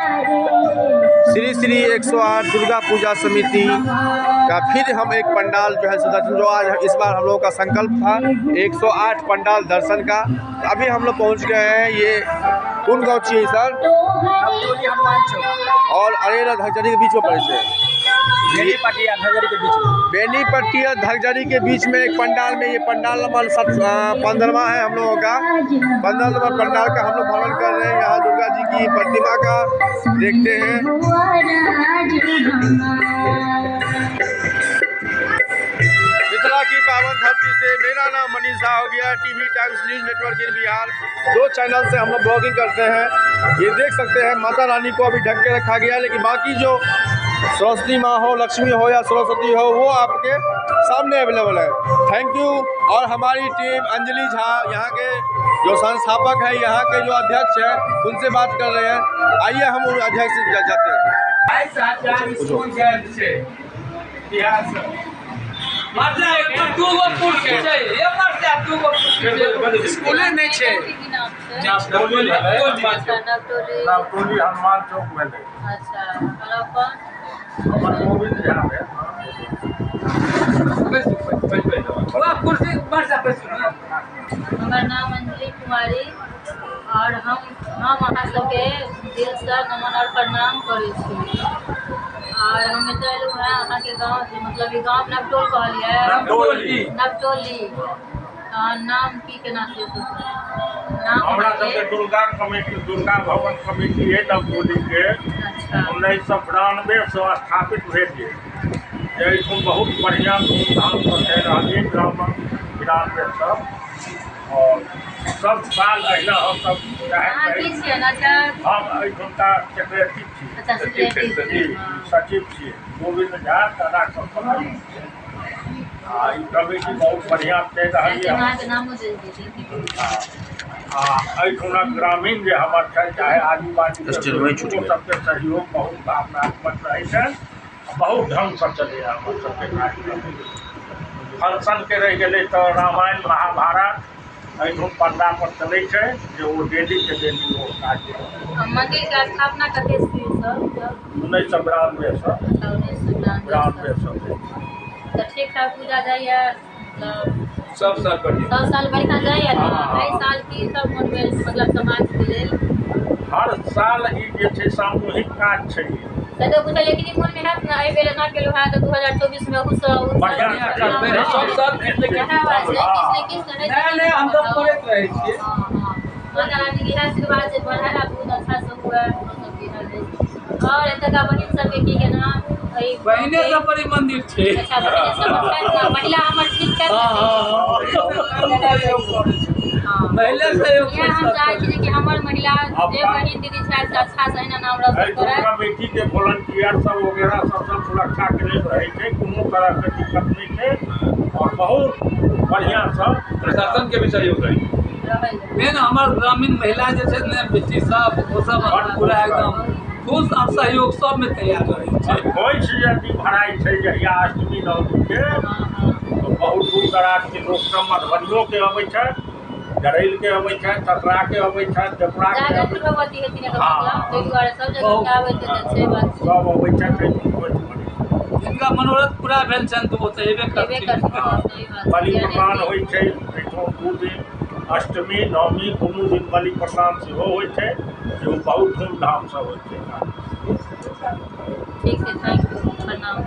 श्री श्री 108 दुर्गा पूजा समिति का फिर हम एक पंडाल जो है दर्शन, जो आज इस बार हम लोगों का संकल्प था 108 पंडाल दर्शन का। अभी हम लोग पहुंच गए हैं, ये कौन गाँव चाहिए सर? और अरेरा धगजरी के बीच में पड़े से बेनीपट्टी और धगजरी के बीच में, बेनीपट्टी और धगजरी के बीच में एक पंडाल में, ये पंडाल नंबर 15वां है हम लोगों का। 15 नंबर पंडाल का हम लोग भ्रमण कर रहे हैं। यहाँ दुर्गा जी की प्रतिमा का देखते हैं। मिथिला की पावन धरती से मेरा नाम मनीष झा हो गया। TV Times News Network in Bihar 2 channel से हम लोग ब्लॉगिंग करते हैं। ये देख सकते हैं माता रानी को अभी ढक के रखा गया है, लेकिन बाकी जो सरस्वती माँ हो, लक्ष्मी हो या सरस्वती हो, वो आपके सामने अवेलेबल है। Thank U. और हमारी टीम अंजलि झा यहाँ के जो संस्थापक है, यहाँ के जो अध्यक्ष हैं, उनसे बात कर रहे हैं। आइए हम उन अध्यक्ष से जाते हैं। स्कूले नहीं छे हनुमान चौक में। हमार नाम अंजलि कुमारी और हम अहाँ सबके दिल से नमन और प्रणाम करै छी। और हम एतय एलहुँ हैं अहाँ के गाँव, मतलब ई गाँव नवटोल कहलिए, नवटोली। नाम की केना छै? हमरा सबके दुर्गा कमेटी, दुर्गा भवन कमेटी है नवटोली के। 1992 से स्थापित भेल है। इसमें बहुत बढ़िया धूमधाम से चल रहा है ब्राह्मण विराम में सब। और सब साल अहिना हम सब हम एहिठुमका सेक्रेटरी सचिव छी गोविंद झा। ई कमेटी बहुत बढ़िया चल रहा है। एहिठुमका ग्रामीण जो हमर छै चाहे आदिवासी सबके सहयोग बहुत भावनात्मक रहे छै। बहुत ढंग से चले हमर सबके कार्यक्रम। फंक्शन के रह गए तो रामायण महाभारत एहिठुम पर्दा पर चले छै, जो वो डेली के डेली वो कार्यक्रम। मंदिर के स्थापना कते से? 1992 से। तो ठीक ठाक पूजा जाइए सब साल बढ़िया जाइए। एहि साल की सब मनबे, मतलब समाज के लेल हर साल ई जे छै सामूहिक काज छै। तो पूछा, लेकिन मन में है ना, एहि बेर ना केलु है तो 2024 में बहुत बढ़िया सब साल नहीं हम सब करत रहे छियै। माता रानी के आशीर्वाद से बढ़ाया बहुत अच्छा से हुआ। और एतय का बहिन सबके की के नाम बहिने सब बड़ी मंदिर छै। अच्छा, बहिने सब महिला हमर ठीक है। पहले से हम चाहे छी कि हमर महिला जे बहिन दीदी छै से अच्छा से ना नाम रोशन करे। कमेटी के वॉलंटियर सब वगैरह सब सुरक्षा के लिए रहे छै, कोनो तरह के दिक्कत नहीं है। और बहुत बढ़िया सब प्रशासन के भी सहयोग रहे। मेन हमार ग्रामीण महिला जे छै ने, बेटी सब वो सब पूरा एकदम खुश और सहयोग सब में तैयार रहे छै। कोई चीज यदि भराई छै जहिया अष्टमी नवमी के, तो बहुत दूर दराज के लोग सब मधुबनियों के अबै छै, गरैल के अबै छै, तसरा के अबै छै, जपुरा के अबै छै, सब अबै छै। जिनका मनोरथ पूरा भेल छनि तो वो तो हेबे करथिन। बलि प्रदान होइ छै एहिठाम 2 दिन, अष्टमी नवमी दुनू दिन बलि प्रदान सेहो होइ छै, जो बहुत धूमधाम से होइ छै। ठीक है, थैंक यू, प्रणाम।